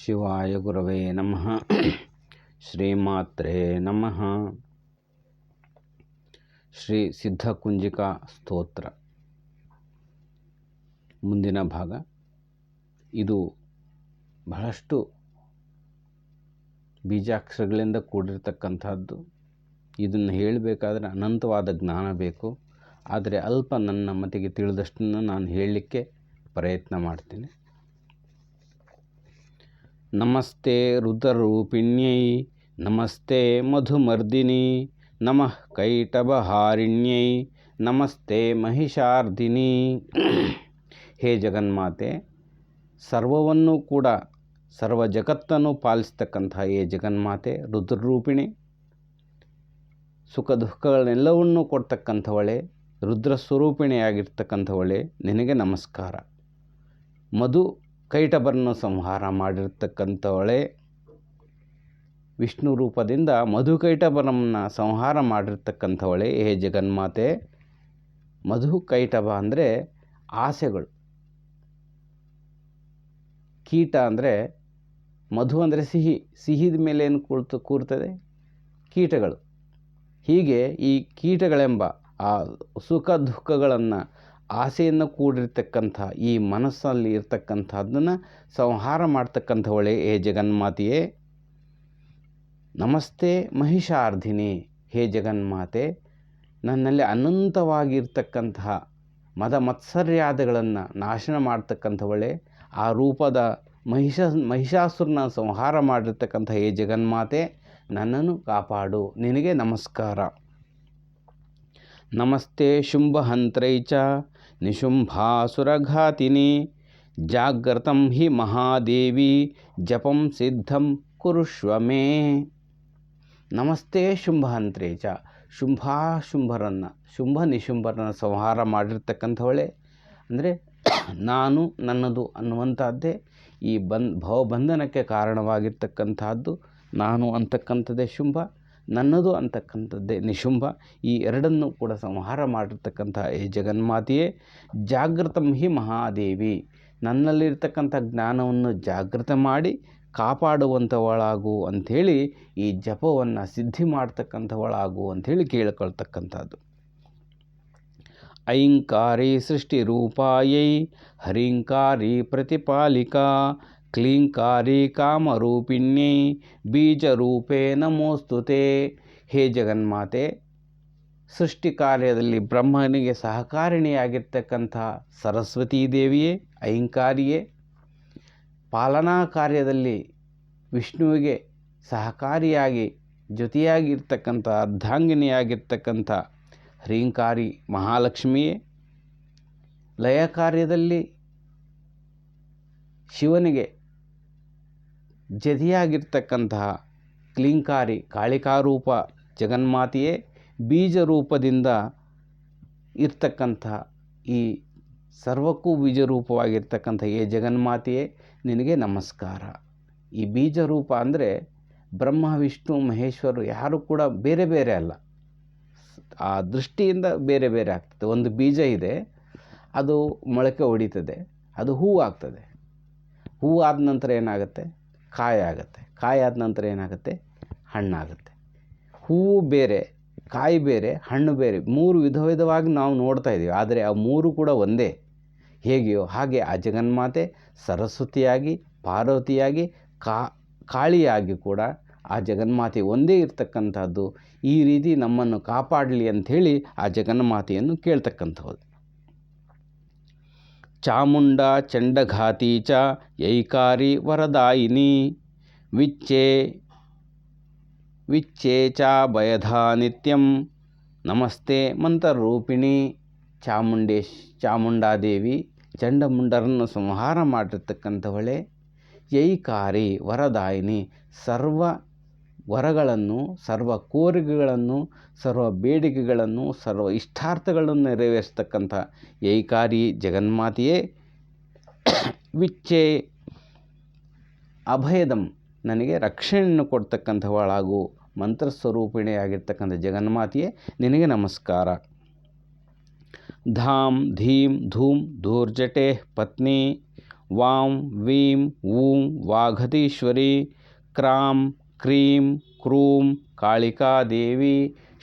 ಶಿವಾಯ ಗುರವೇ ನಮಃ. ಶ್ರೀಮಾತ್ರೇ ನಮಃ. ಶ್ರೀ ಸಿದ್ಧಕುಂಜಿಕಾ ಸ್ತೋತ್ರ ಮುಂದಿನ ಭಾಗ. ಇದು ಬಹಳಷ್ಟು ಬೀಜಾಕ್ಷರಗಳಿಂದ ಕೂಡಿರ್ತಕ್ಕಂಥದ್ದು. ಇದನ್ನು ಹೇಳಬೇಕಾದ್ರೆ ಅನಂತವಾದ ಜ್ಞಾನ ಬೇಕು. ಆದರೆ ಅಲ್ಪ ನನ್ನ ಮತಿಗೆ ತಿಳಿದಷ್ಟನ್ನು ನಾನು ಹೇಳಲಿಕ್ಕೆ ಪ್ರಯತ್ನ ಮಾಡ್ತೀನಿ. ನಮಸ್ತೆ ರುದ್ರರೂಪಿಣ್ಯೈ, ನಮಸ್ತೆ ಮಧುಮರ್ದಿನಿ, ನಮಃ ಕೈಟಭಹಾರಿಣ್ಯೈ, ನಮಸ್ತೆ ಮಹಿಷಾರ್ಧಿನಿ. ಹೇ ಜಗನ್ಮಾತೆ, ಸರ್ವವನ್ನು ಕೂಡ ಸರ್ವ ಜಗತ್ತನ್ನು ಪಾಲಿಸ್ತಕ್ಕಂಥ ಹೇ ಜಗನ್ಮಾತೆ, ರುದ್ರರೂಪಿಣಿ, ಸುಖ ದುಃಖಗಳನ್ನೆಲ್ಲವನ್ನೂ ಕೊಡ್ತಕ್ಕಂಥವಳೆ, ರುದ್ರ ಸ್ವರೂಪಿಣಿಯಾಗಿರ್ತಕ್ಕಂಥವಳೆ, ನಿನಗೆ ನಮಸ್ಕಾರ. ಮಧು ಕೈಟಭರನ್ನು ಸಂಹಾರ ಮಾಡಿರ್ತಕ್ಕಂಥವಳೆ, ವಿಷ್ಣು ರೂಪದಿಂದ ಮಧು ಕೈಟಭರನ್ನು ಸಂಹಾರ ಮಾಡಿರ್ತಕ್ಕಂಥವಳೆ ಹೇ ಜಗನ್ಮಾತೆ. ಮಧು ಕೈಟಭ ಅಂದರೆ ಆಸೆಗಳು, ಕೀಟ ಅಂದರೆ ಮಧು ಅಂದರೆ ಸಿಹಿ, ಸಿಹಿದ ಮೇಲೆ ಏನು ಕೂರ್ತದೆ ಕೀಟಗಳು. ಹೀಗೆ ಈ ಕೀಟಗಳೆಂಬ ಆ ಸುಖ ದುಃಖಗಳನ್ನು, ಆಸೆಯನ್ನು ಕೂಡಿರ್ತಕ್ಕಂಥ ಈ ಮನಸ್ಸಲ್ಲಿ ಇರ್ತಕ್ಕಂಥದ್ದನ್ನು ಸಂಹಾರ ಮಾಡ್ತಕ್ಕಂಥವಳೆ ಹೇ ಜಗನ್ಮಾತೆಯೇ. ನಮಸ್ತೆ ಮಹಿಷಾರ್ಧಿನಿ, ಹೇ ಜಗನ್ಮಾತೆ, ನನ್ನಲ್ಲಿ ಅನಂತವಾಗಿರ್ತಕ್ಕಂತಹ ಮದ ಮತ್ಸರ್ಯಾದಿಗಳನ್ನು ನಾಶನ ಮಾಡ್ತಕ್ಕಂಥವಳೆ, ಆ ರೂಪದ ಮಹಿಷಾಸುರನ ಸಂಹಾರ ಮಾಡಿರ್ತಕ್ಕಂಥ ಹೇ ಜಗನ್ಮಾತೆ, ನನ್ನನ್ನು ಕಾಪಾಡು, ನಿನಗೆ ನಮಸ್ಕಾರ. ನಮಸ್ತೆ ಶುಂಭಹಂತ್ರೈ ಚ ನಿಶುಂಭಾಸುರಘಾತಿನಿ, ಜಾಗ್ರತಂ ಹಿ ಮಹಾದೇವಿ, ಜಪಂ ಸಿದ್ಧಂ ಕುರುಷ್ವ ಮೇ. ನಮಸ್ತೆ ಶುಂಭಹಂತ್ರೈ ಚ, ಶುಂಭಾಶುಂಭರನ್ನು, ಶುಂಭ ನಿಶುಂಭರನ್ನು ಸಂಹಾರ ಮಾಡಿರ್ತಕ್ಕಂಥವಳೆ. ಅಂದರೆ ನಾನು ನನ್ನದು ಅನ್ನುವಂಥದ್ದೇ ಈ ಭವಬಂಧನಕ್ಕೆ ಕಾರಣವಾಗಿರ್ತಕ್ಕಂಥದ್ದು. ನಾನು ಅಂತಕ್ಕಂಥದ್ದೇ ಶುಂಭ, ನನ್ನದು ಅಂತಕ್ಕಂಥದ್ದೇ ನಿಶುಂಭ. ಈ ಎರಡನ್ನೂ ಕೂಡ ಸಂಹಾರ ಮಾಡಿರ್ತಕ್ಕಂಥ ಈ ಜಗನ್ಮಾತೆಯೇ. ಜಾಗೃತಂ ಹಿ ಮಹಾದೇವಿ, ನನ್ನಲ್ಲಿರ್ತಕ್ಕಂಥ ಜ್ಞಾನವನ್ನು ಜಾಗೃತ ಮಾಡಿ ಕಾಪಾಡುವಂಥವಳಾಗು ಅಂಥೇಳಿ ಈ ಜಪವನ್ನು ಸಿದ್ಧಿ ಮಾಡ್ತಕ್ಕಂಥವಳಾಗು ಅಂಥೇಳಿ ಕೇಳಿಕೊಳ್ತಕ್ಕಂಥದ್ದು. ಐಂಕಾರಿ ಸೃಷ್ಟಿರೂಪಾಯೈ, ಹರಿಂಕಾರಿ ಪ್ರತಿಪಾಲಿಕಾ, ಕ್ಲೀಂಕಾರಿ ಕಾಮರೂಪಿಣ್ಯೈ, ಬೀಜರೂಪೇ ನಮೋಸ್ತುತೆ. ಹೇ ಜಗನ್ಮಾತೆ, ಸೃಷ್ಟಿ ಕಾರ್ಯದಲ್ಲಿ ಬ್ರಹ್ಮನಿಗೆ ಸಹಕಾರಿಣಿಯಾಗಿರ್ತಕ್ಕಂಥ ಸರಸ್ವತೀ ದೇವಿಯೇ, ಐಂಕಾರಿಯೇ, ಪಾಲನಾ ಕಾರ್ಯದಲ್ಲಿ ವಿಷ್ಣುವಿಗೆ ಸಹಕಾರಿಯಾಗಿ ಜೊತೆಯಾಗಿರ್ತಕ್ಕಂಥ ಅರ್ಧಾಂಗಿನಿಯಾಗಿರ್ತಕ್ಕಂಥ ಹ್ರೀಂಕಾರಿ ಮಹಾಲಕ್ಷ್ಮಿಯೇ, ಲಯ ಕಾರ್ಯದಲ್ಲಿ ಶಿವನಿಗೆ ಜತೆಯಾಗಿರ್ತಕ್ಕಂತಹ ಕ್ಲೀಂಕಾರಿ ಕಾಳಿಕಾರೂಪ ಜಗನ್ಮಾತೆಯೇ, ಬೀಜರೂಪದಿಂದ ಇರ್ತಕ್ಕಂಥ ಈ ಸರ್ವಕ್ಕೂ ಬೀಜರೂಪವಾಗಿರ್ತಕ್ಕಂಥ ಈ ಜಗನ್ಮಾತೆಯೇ, ನಿನಗೆ ನಮಸ್ಕಾರ. ಈ ಬೀಜರೂಪ ಅಂದರೆ ಬ್ರಹ್ಮ ವಿಷ್ಣು ಮಹೇಶ್ವರು ಯಾರು ಕೂಡ ಬೇರೆ ಬೇರೆ ಅಲ್ಲ, ಆ ದೃಷ್ಟಿಯಿಂದ ಬೇರೆ ಬೇರೆ ಆಗ್ತದೆ. ಒಂದು ಬೀಜ ಇದೆ, ಅದು ಮೊಳಕೆ ಹೊಡಿತದೆ, ಅದು ಹೂವು ಆಗ್ತದೆ. ಹೂವು ಆದ ನಂತರ ಏನಾಗುತ್ತೆ? ಕಾಯಿ ಆಗುತ್ತೆ. ಕಾಯಿ ಆದ ನಂತರ ಏನಾಗುತ್ತೆ? ಹಣ್ಣಾಗುತ್ತೆ. ಹೂವು ಬೇರೆ, ಕಾಯಿ ಬೇರೆ, ಹಣ್ಣು ಬೇರೆ, ಮೂರು ವಿಧ ವಿಧವಾಗಿ ನಾವು ನೋಡ್ತಾ ಇದ್ದೀವಿ. ಆದರೆ ಆ ಮೂರು ಕೂಡ ಒಂದೇ. ಹೇಗೆಯೋ ಹಾಗೆ ಆ ಜಗನ್ಮಾತೆ ಸರಸ್ವತಿಯಾಗಿ, ಪಾರ್ವತಿಯಾಗಿ, ಕಾಳಿಯಾಗಿ ಕೂಡ ಆ ಜಗನ್ಮಾತೆ ಒಂದೇ ಇರ್ತಕ್ಕಂಥದ್ದು. ಈ ರೀತಿ ನಮ್ಮನ್ನು ಕಾಪಾಡಲಿ ಅಂಥೇಳಿ ಆ ಜಗನ್ಮಾತೆಯನ್ನು ಕೇಳ್ತಕ್ಕಂಥದ್ದು. ಚಾಮುಂಡ ಚಂಡಘಾತಿ ಚ ಯೈಕಾರಿ ವರದಾಯಿನಿ, ವಿಚ್ಚೇ ಚ ಭಯಧಾ ನಿತ್ಯಂ, ನಮಸ್ತೆ ಮಂತ್ರರೂಪಿಣಿ. ಚಾಮುಂಡಾದೇವಿ ಚಂಡಮುಂಡರನ್ನು ಸಂಹಾರ ಮಾಡಿರ್ತಕ್ಕಂಥವಳೆ, ಯೈಕಾರಿ ವರದಾಯಿನಿ, ಸರ್ವ ವರಗಳನ್ನು, ಸರ್ವ ಕೋರಿಕೆಗಳನ್ನು, ಸರ್ವ ಬೇಡಿಕೆಗಳನ್ನು, ಸರ್ವ ಇಷ್ಟಾರ್ಥಗಳನ್ನು ನೆರವೇರಿಸ್ತಕ್ಕಂಥ ಯೈಕಾರಿ ಜಗನ್ಮಾತೆಯೇ. ವಿಚ್ಚೆ ಅಭಯದಂ, ನನಗೆ ರಕ್ಷಣೆಯನ್ನು ಕೊಡ್ತಕ್ಕಂಥವಳಾಗು ಮಂತ್ರಸ್ವರೂಪಿಣಿಯಾಗಿರ್ತಕ್ಕಂಥ ಜಗನ್ಮಾತೆಯೇ, ನಿನಗೆ ನಮಸ್ಕಾರ. ಧಾಂ ಧೀಂ ಧೂಂ ಧೂರ್ಜಟೆ ಪತ್ನಿ ವಾಂ ವೀಂ ಊಂ ವಾಘತೀಶ್ವರಿ ಕ್ರಾಂ ಕ್ರೀಂ ಕ್ರೂಂ ಕಾಳಿಕಾದೇವಿ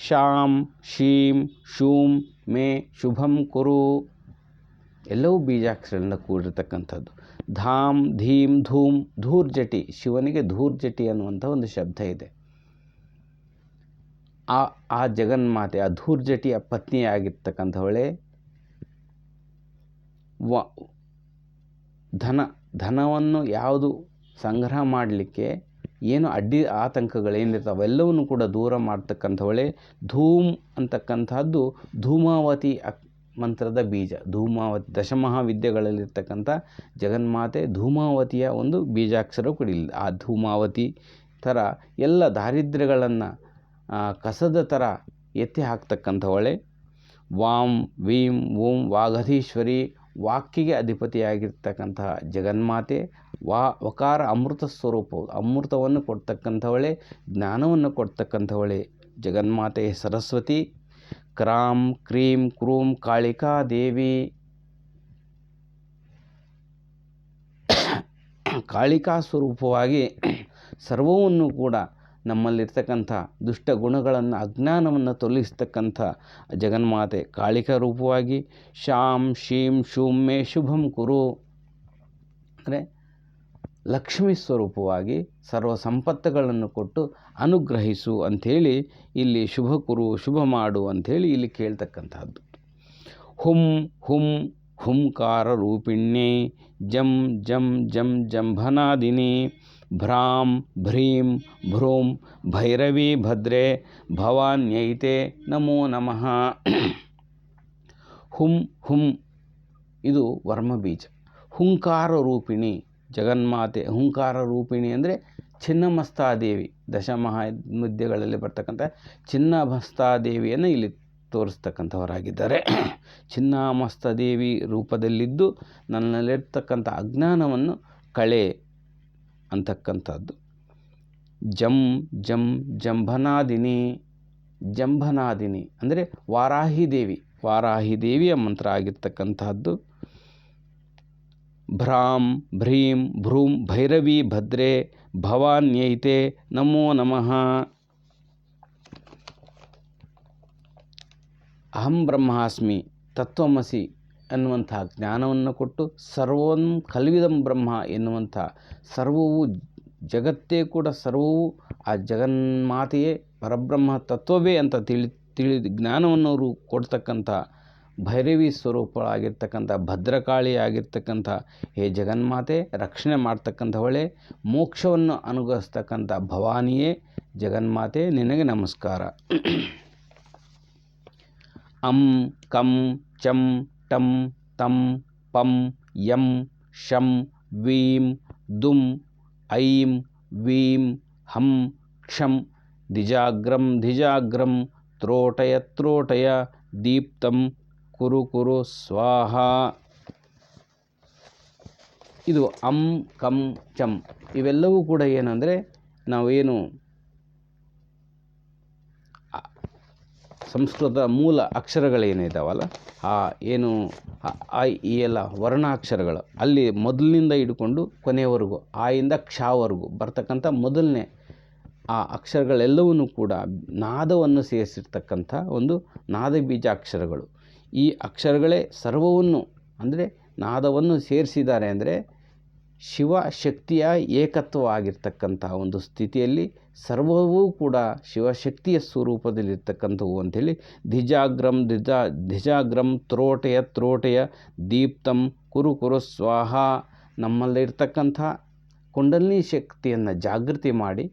ಶಾಂ ಶೀಂ ಶೂಂ ಮೇ ಶುಭಂ ಕುರು. ಎಲ್ಲವೂ ಬೀಜಾಕ್ಷರದಿಂದ ಕೂಡಿರ್ತಕ್ಕಂಥದ್ದು. ಧಾಂ ಧೀಂ ಧೂಮ್ ಧೂರ್ಜಟಿ, ಶಿವನಿಗೆ ಧೂರ್ಜಟಿ ಅನ್ನುವಂಥ ಒಂದು ಶಬ್ದ ಇದೆ. ಆ ಜಗನ್ಮಾತೆ, ಆ ಧೂರ್ಜಟಿಯ ಪತ್ನಿಯಾಗಿರ್ತಕ್ಕಂಥವಳೇ ಧನವನ್ನು ಯಾವುದು ಸಂಗ್ರಹ ಮಾಡಲಿಕ್ಕೆ ಏನು ಅಡ್ಡಿ ಆತಂಕಗಳೇನಿರ್ತಾವೆ ಅವೆಲ್ಲವನ್ನು ಕೂಡ ದೂರ ಮಾಡ್ತಕ್ಕಂಥವಳೇ ಧೂಮ್ ಅಂತಕ್ಕಂಥದ್ದು ಧೂಮಾವತಿ ಮಂತ್ರದ ಬೀಜ. ಧೂಮಾವತಿ ದಶಮಹಾವಿದ್ಯೆಗಳಲ್ಲಿರ್ತಕ್ಕಂಥ ಜಗನ್ಮಾತೆ ಧೂಮಾವತಿಯ ಒಂದು ಬೀಜಾಕ್ಷರ ಕೂಡ ಇಲ್ಲ. ಆ ಧೂಮಾವತಿ ಥರ ಎಲ್ಲ ದಾರಿದ್ರ್ಯಗಳನ್ನು ಕಸದ ಥರ ಎತ್ತಿ ಹಾಕ್ತಕ್ಕಂಥವಳೆ ವಾಂ ವೀಂ ಓಂ ವಾಗಧೀಶ್ವರಿ, ವಾಕ್ಕಿಗೆ ಅಧಿಪತಿಯಾಗಿರ್ತಕ್ಕಂತಹ ಜಗನ್ಮಾತೆ. ವಕಾರ ಅಮೃತ ಸ್ವರೂಪವು, ಅಮೃತವನ್ನು ಕೊಡ್ತಕ್ಕಂಥವಳೆ, ಜ್ಞಾನವನ್ನು ಕೊಡ್ತಕ್ಕಂಥವಳೆ ಜಗನ್ಮಾತೆ ಸರಸ್ವತಿ. ಕ್ರಾಂ ಕ್ರೀಂ ಕ್ರೂಂ ಕಾಳಿಕಾದೇವಿ, ಕಾಳಿಕಾ ಸ್ವರೂಪವಾಗಿ ಸರ್ವವನ್ನು ಕೂಡ ನಮ್ಮಲ್ಲಿರ್ತಕ್ಕಂಥ ದುಷ್ಟ ಗುಣಗಳನ್ನು ಅಜ್ಞಾನವನ್ನು ತೊಲಗಿಸ್ತಕ್ಕಂಥ ಜಗನ್ಮಾತೆ ಕಾಳಿಕಾ ರೂಪವಾಗಿ. ಶಾಂ ಶೀಂ ಶೂಂ ಮೇ ಶುಭಂ ಕುರು ಅಂದರೆ ಲಕ್ಷ್ಮೀ ಸ್ವರೂಪವಾಗಿ ಸರ್ವ ಸಂಪತ್ತುಗಳನ್ನು ಕೊಟ್ಟು ಅನುಗ್ರಹಿಸು ಅಂಥೇಳಿ ಇಲ್ಲಿ ಶುಭ ಕುರು, ಶುಭ ಮಾಡು ಅಂಥೇಳಿ ಇಲ್ಲಿ ಕೇಳ್ತಕ್ಕಂಥದ್ದು. ಹುಂ ಹುಂ ಹುಂಕಾರ ರೂಪಿಣ್ಯೆ ಜಂ ಜಂ ಜಂ ಜಂಭನಾದಿನಿ ಭ್ರಾಂ ಭ್ರೀಂ ಭ್ರೂಂ ಭೈರವಿ ಭದ್ರೆ ಭವಾನ್ಯೈತೆ ನಮೋ ನಮಃ. ಹುಂ ಹುಂ ಇದು ವರ್ಮಬೀಜ. ಹುಂಕಾರ ರೂಪಿಣಿ ಜಗನ್ಮಾತೆ. ಹುಂಕಾರ ರೂಪಿಣಿ ಅಂದರೆ ಚಿನ್ನಮಸ್ತಾದೇವಿ, ದಶಮಹಾವಿದ್ಯೆಗಳಲ್ಲಿ ಬರ್ತಕ್ಕಂಥ ಚಿನ್ನಮಸ್ತಾದೇವಿಯನ್ನು ಇಲ್ಲಿ ತೋರಿಸ್ತಕ್ಕಂಥವರಾಗಿದ್ದಾರೆ. ಚಿನ್ನಮಸ್ತಾದೇವಿ ರೂಪದಲ್ಲಿದ್ದು ನನ್ನಲ್ಲಿರ್ತಕ್ಕಂಥ ಅಜ್ಞಾನವನ್ನು ಕಳೆ ಅಂತಕ್ಕಂಥದ್ದು. ಜಂ ಜಂ ಜಂಭನಾದಿನಿ, ಜಂಭನಾದಿನಿ ಅಂದರೆ ವಾರಾಹಿದೇವಿ, ವಾರಾಹಿದೇವಿಯ ಮಂತ್ರ ಆಗಿರ್ತಕ್ಕಂಥದ್ದು. ಭ್ರಾಂ ಭ್ರೀಂ ಭ್ರೂಂ ಭೈರವಿ ಭದ್ರೆ ಭವಾನ್ಯೈತೆ ನಮೋ ನಮಃ. ಅಹಂ ಬ್ರಹ್ಮಾಸ್ಮಿ ತತ್ವಮಸಿ ಎನ್ನುವಂಥ ಜ್ಞಾನವನ್ನು ಕೊಟ್ಟು ಸರ್ವಂ ಕಲ್ವಿದಂ ಬ್ರಹ್ಮ ಎನ್ನುವಂಥ ಸರ್ವವು ಜಗತ್ತೇ ಕೂಡ ಸರ್ವವು ಆ ಜಗನ್ಮಾತೆಯೇ ಪರಬ್ರಹ್ಮ ತತ್ವವೇ ಅಂತ ತಿಳಿದು ಜ್ಞಾನವನ್ನು ಅವರು ಕೊಡ್ತಕ್ಕಂಥ ಭೈರವಿ ಸ್ವರೂಪಳಾಗಿರ್ತಕ್ಕಂಥ ಭದ್ರಕಾಳಿ ಆಗಿರ್ತಕ್ಕಂಥ ಹೇ ಜಗನ್ಮಾತೆ, ರಕ್ಷಣೆ ಮಾಡ್ತಕ್ಕಂಥವಳೇ, ಮೋಕ್ಷವನ್ನು ಅನುಗ್ರಹಿಸ್ತಕ್ಕಂಥ ಭವಾನಿಯೇ ಜಗನ್ಮಾತೆ, ನಿನಗೆ ನಮಸ್ಕಾರ. ಅಂ ಕಂ ಚಂ ಟಂ ತಂ ಪಂ ಯಂ ಶಂ ವೀಂ ದುಂ ಐಂ ವೀಂ ಹಂ ಕ್ಷಂ ಧಿಜಾಗ್ರಂ ಧಿಜಾಗ್ರಂ ತ್ರೋಟಯ ತ್ರೋಟಯ ದೀಪ್ತಂ ಕುರು ಕುರು ಸ್ವಾಹ. ಇದು ಅಂ ಕಂ ಚಂ ಇವೆಲ್ಲವೂ ಕೂಡ ಏನಂದರೆ ನಾವೇನು ಸಂಸ್ಕೃತ ಮೂಲ ಅಕ್ಷರಗಳೇನಿದ್ದಾವಲ್ಲ, ಆ ಏನು ಆ ಈ ಎಲ್ಲ ವರ್ಣಾಕ್ಷರಗಳು ಅಲ್ಲಿ ಮೊದಲಿನಿಂದ ಹಿಡ್ಕೊಂಡು ಕೊನೆಯವರೆಗೂ ಆಯಿಂದ ಕ್ಷವರೆಗೂ ಬರ್ತಕ್ಕಂಥ ಮೊದಲನೇ ಆ ಅಕ್ಷರಗಳೆಲ್ಲವನ್ನೂ ಕೂಡ ನಾದವನ್ನು ಸೇರಿಸಿರ್ತಕ್ಕಂಥ ಒಂದು ನಾದ ಬೀಜಾಕ್ಷರಗಳು. ಈ ಅಕ್ಷರಗಳೇ ಸರ್ವವನ್ನು ಅಂದರೆ ನಾದವನ್ನು ಸೇರಿಸಿದ್ದಾರೆ ಅಂದರೆ ಶಿವಶಕ್ತಿಯ ಏಕತ್ವವಾಗಿರ್ತಕ್ಕಂಥ ಒಂದು ಸ್ಥಿತಿಯಲ್ಲಿ ಸರ್ವವೂ ಕೂಡ ಶಿವಶಕ್ತಿಯ ಸ್ವರೂಪದಲ್ಲಿರ್ತಕ್ಕಂಥವು ಅಂಥೇಳಿ ಧಿಜಾಗ್ರಂ ಧಿಜಾಗ್ರಂ ತ್ರೋಟೆಯ ತ್ರೋಟೆಯ ದೀಪ್ತಂ ಕುರು ಕುರು ಸ್ವಾಹ. ನಮ್ಮಲ್ಲಿರ್ತಕ್ಕಂಥ ಕುಂಡಲಿನಿ ಶಕ್ತಿಯನ್ನು ಜಾಗೃತಿ ಮಾಡಿ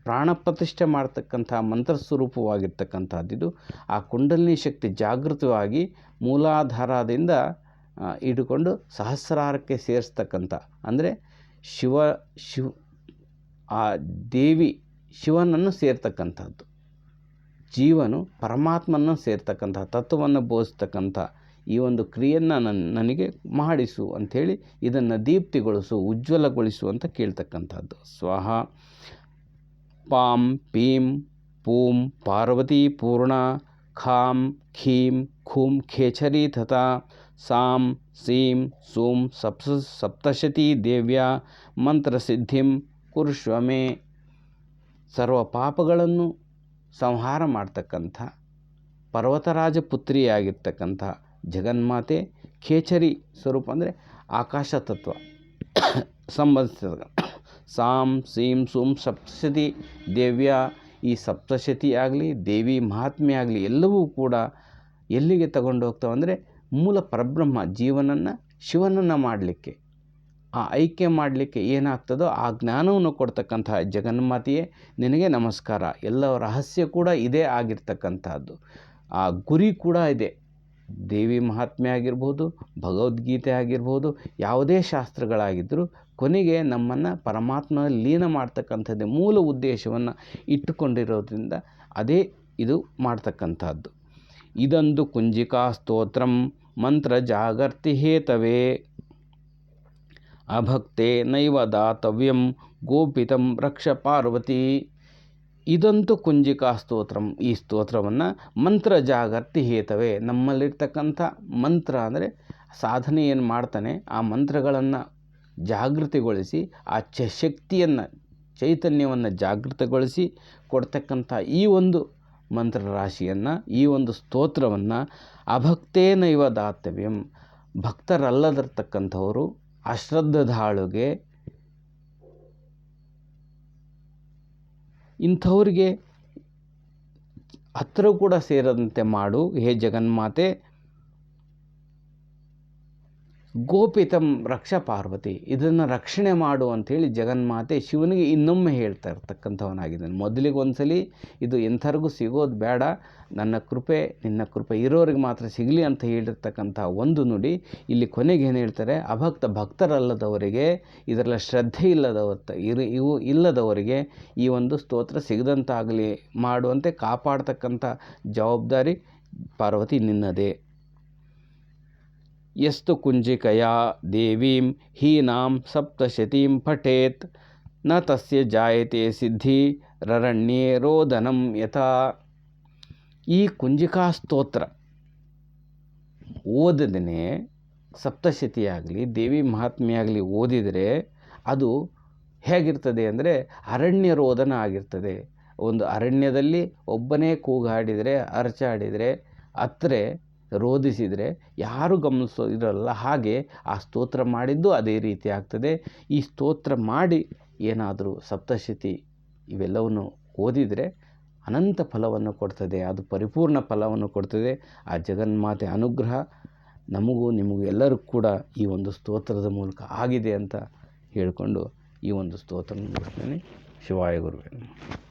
ಪ್ರಾಣ ಪ್ರತಿಷ್ಠೆ ಮಾಡ್ತಕ್ಕಂಥ ಮಂತ್ರಸ್ವರೂಪವಾಗಿರ್ತಕ್ಕಂಥದ್ದಿದು. ಆ ಕುಂಡಲಿನಿ ಶಕ್ತಿ ಜಾಗೃತವಾಗಿ ಮೂಲಾಧಾರದಿಂದ ಹಿಡ್ಕೊಂಡು ಸಹಸ್ರಾರಕ್ಕೆ ಸೇರಿಸ್ತಕ್ಕಂಥ ಅಂದರೆ ಆ ದೇವಿ ಶಿವನನ್ನು ಸೇರ್ತಕ್ಕಂಥದ್ದು, ಜೀವನು ಪರಮಾತ್ಮನನ್ನು ಸೇರ್ತಕ್ಕಂಥ ತತ್ವವನ್ನು ಬೋಧಿಸ್ತಕ್ಕಂಥ ಈ ಒಂದು ಕ್ರಿಯೆಯನ್ನು ನನಗೆ ಮಾಡಿಸು ಅಂಥೇಳಿ ಇದನ್ನು ದೀಪ್ತಿಗೊಳಿಸು, ಉಜ್ವಲಗೊಳಿಸು ಅಂತ ಕೇಳ್ತಕ್ಕಂಥದ್ದು. ಸ್ವಾಹ. ಪಾಂ ಪೀಂ ಪೂಂ ಪಾರ್ವತಿ ಪೂರ್ಣ ಖಾಂ ಖೀಂ ಖೂಂ ಖೇಚರಿ ತಥಾ ಸಾಂ ಸೀಂ ಸೂಂ ಸಪ್ತಶತಿ ದೇವ್ಯ ಮಂತ್ರಸಿದ್ಧಿಂ ಕುರುಷ್ವ ಮೇ. ಸರ್ವ ಪಾಪಗಳನ್ನು ಸಂಹಾರ ಮಾಡ್ತಕ್ಕಂಥ ಪರ್ವತರಾಜ ಪುತ್ರಿಯಾಗಿರ್ತಕ್ಕಂಥ ಜಗನ್ಮಾತೆ ಖೇಚರಿ ಸ್ವರೂಪ ಅಂದರೆ ಆಕಾಶ ತತ್ವ ಸಂಬಂಧಿಸಿದ ಸಾಂ ಸೀಂ ಸೂಂ ಸಪ್ತಶತಿ ದೇವ್ಯ. ಈ ಸಪ್ತಶತಿ ಆಗಲಿ ದೇವಿ ಮಹಾತ್ಮೆ ಆಗಲಿ ಎಲ್ಲವೂ ಕೂಡ ಎಲ್ಲಿಗೆ ತಗೊಂಡು ಹೋಗ್ತಾವೆ ಅಂದರೆ ಮೂಲ ಪರಬ್ರಹ್ಮ ಜೀವನನ್ನು ಶಿವನನ್ನು ಮಾಡಲಿಕ್ಕೆ, ಆ ಐಕ್ಯ ಮಾಡಲಿಕ್ಕೆ ಏನಾಗ್ತದೋ ಆ ಜ್ಞಾನವನ್ನು ಕೊಡ್ತಕ್ಕಂಥ ಜಗನ್ಮಾತೆಯೇ ನಿನಗೆ ನಮಸ್ಕಾರ. ಎಲ್ಲ ರಹಸ್ಯ ಕೂಡ ಇದೇ ಆಗಿರ್ತಕ್ಕಂಥದ್ದು, ಆ ಗುರಿ ಕೂಡ ಇದೆ. ದೇವಿ ಮಹಾತ್ಮೆ ಆಗಿರ್ಬೋದು, ಭಗವದ್ಗೀತೆ ಆಗಿರ್ಬೋದು, ಯಾವುದೇ ಶಾಸ್ತ್ರಗಳಾಗಿದ್ದರೂ ಕೊನೆಗೆ ನಮ್ಮನ್ನು ಪರಮಾತ್ಮ ಲೀನ ಮಾಡ್ತಕ್ಕಂಥದ್ದೇ ಮೂಲ ಉದ್ದೇಶವನ್ನು ಇಟ್ಟುಕೊಂಡಿರೋದ್ರಿಂದ ಅದೇ ಇದು ಮಾಡ್ತಕ್ಕಂಥದ್ದು. ಇದಂದು ಕುಂಜಿಕಾ ಸ್ತೋತ್ರಂ ಮಂತ್ರ ಜಾಗರ್ತಿ ಹೇತವೇ ಅಭಕ್ತೆ ನೈವ ದಾತವ್ಯಂ ಗೋಪಿತಂ ರಕ್ಷ ಪಾರ್ವತಿ. ಇದಂತೂ ಕುಂಜಿಕಾ ಸ್ತೋತ್ರಂ, ಈ ಸ್ತೋತ್ರವನ್ನು ಮಂತ್ರ ಜಾಗರ್ತಿ ಹೇತವೇ, ನಮ್ಮಲ್ಲಿರ್ತಕ್ಕಂಥ ಮಂತ್ರ ಅಂದರೆ ಸಾಧನೆ ಏನು ಮಾಡ್ತಾನೆ ಆ ಮಂತ್ರಗಳನ್ನು ಜಾಗೃತಿಗೊಳಿಸಿ ಆ ಶಕ್ತಿಯನ್ನು ಚೈತನ್ಯವನ್ನು ಜಾಗೃತಗೊಳಿಸಿ ಕೊಡ್ತಕ್ಕಂಥ ಈ ಒಂದು ಮಂತ್ರ ರಾಶಿಯನ್ನು, ಈ ಒಂದು ಸ್ತೋತ್ರವನ್ನು ಅಭಕ್ತೇನೈವ ದಾತವ್ಯಂ, ಭಕ್ತರಲ್ಲದಿರ್ತಕ್ಕಂಥವರು ಅಶ್ರದ್ಧಾಳುಗೆ ಇಂಥವ್ರಿಗೆ ಹತ್ತಿರ ಕೂಡ ಸೇರದಂತೆ ಮಾಡು ಹೇ ಜಗನ್ಮಾತೆ. ಗೋಪಿತಂ ರಕ್ಷ ಪಾರ್ವತಿ, ಇದನ್ನು ರಕ್ಷಣೆ ಮಾಡು ಅಂಥೇಳಿ ಜಗನ್ಮಾತೆ ಶಿವನಿಗೆ ಇನ್ನೊಮ್ಮೆ ಹೇಳ್ತಾ ಇರ್ತಕ್ಕಂಥವನಾಗಿದ್ದಾನೆ. ಮೊದಲಿಗೆ ಒಂದ್ಸಲಿ ಇದು ಎಂಥರಿಗೂ ಸಿಗೋದು ಬೇಡ, ನನ್ನ ಕೃಪೆ ನಿನ್ನ ಕೃಪೆ ಇರೋರಿಗೆ ಮಾತ್ರ ಸಿಗಲಿ ಅಂತ ಹೇಳಿರ್ತಕ್ಕಂಥ ಒಂದು ನುಡಿ ಇಲ್ಲಿ ಕೊನೆಗೆ ಏನು ಹೇಳ್ತಾರೆ, ಭಕ್ತರಲ್ಲದವರಿಗೆ, ಇದರ ಶ್ರದ್ಧೆ ಇಲ್ಲದವರಿಗೆ ಈ ಒಂದು ಸ್ತೋತ್ರ ಸಿಗದಂತಾಗಲಿ ಮಾಡುವಂತೆ ಕಾಪಾಡ್ತಕ್ಕಂಥ ಜವಾಬ್ದಾರಿ ಪಾರ್ವತಿ ನಿನ್ನದೇ. ಯಸ್ತು ಕುಂಜಿಕಯಾ ದೇವೀಂ ಹೀನಾಂ ಸಪ್ತಶತೀಂ ಪಠೇತ್ ನ ತಸ್ಯ ಜಾಯತೆ ಸಿದ್ಧಿ ರರಣ್ಯೇ ರೋದನಂ ಯಥಾ. ಈ ಕುಂಜಿಕಾ ಸ್ತೋತ್ರ ಓದದೇ ಸಪ್ತಶತಿಯಾಗಲಿ ದೇವಿ ಮಹಾತ್ಮೆಯಾಗಲಿ ಓದಿದರೆ ಅದು ಹೇಗಿರ್ತದೆ ಅಂದರೆ ಅರಣ್ಯ ರೋದನ ಆಗಿರ್ತದೆ. ಒಂದು ಅರಣ್ಯದಲ್ಲಿ ಒಬ್ಬನೇ ಕೂಗಾಡಿದರೆ, ಅರಚಾಡಿದರೆ, ಅತ್ತರೆ ರೋಧಿಸಿದರೆ ಯಾರು ಇರಲ್ಲ. ಹಾಗೆ ಆ ಸ್ತೋತ್ರ ಮಾಡಿದ್ದು ಅದೇ ರೀತಿ ಆಗ್ತದೆ. ಈ ಸ್ತೋತ್ರ ಮಾಡಿ ಏನಾದರೂ ಸಪ್ತಶತಿ ಇವೆಲ್ಲವನ್ನು ಓದಿದರೆ ಅನಂತ ಫಲವನ್ನು ಕೊಡ್ತದೆ, ಅದು ಪರಿಪೂರ್ಣ ಫಲವನ್ನು ಕೊಡ್ತದೆ. ಆ ಜಗನ್ಮಾತೆ ಅನುಗ್ರಹ ನಮಗೂ ನಿಮಗೂ ಎಲ್ಲರಿಗೂ ಕೂಡ ಈ ಒಂದು ಸ್ತೋತ್ರದ ಮೂಲಕ ಆಗಿದೆ ಅಂತ ಹೇಳಿಕೊಂಡು ಈ ಒಂದು ಸ್ತೋತ್ರ ಮುಗಿಸ್ತೇನೆ. ಶಿವಾಯ ಗುರುವೇ ನಮಃ.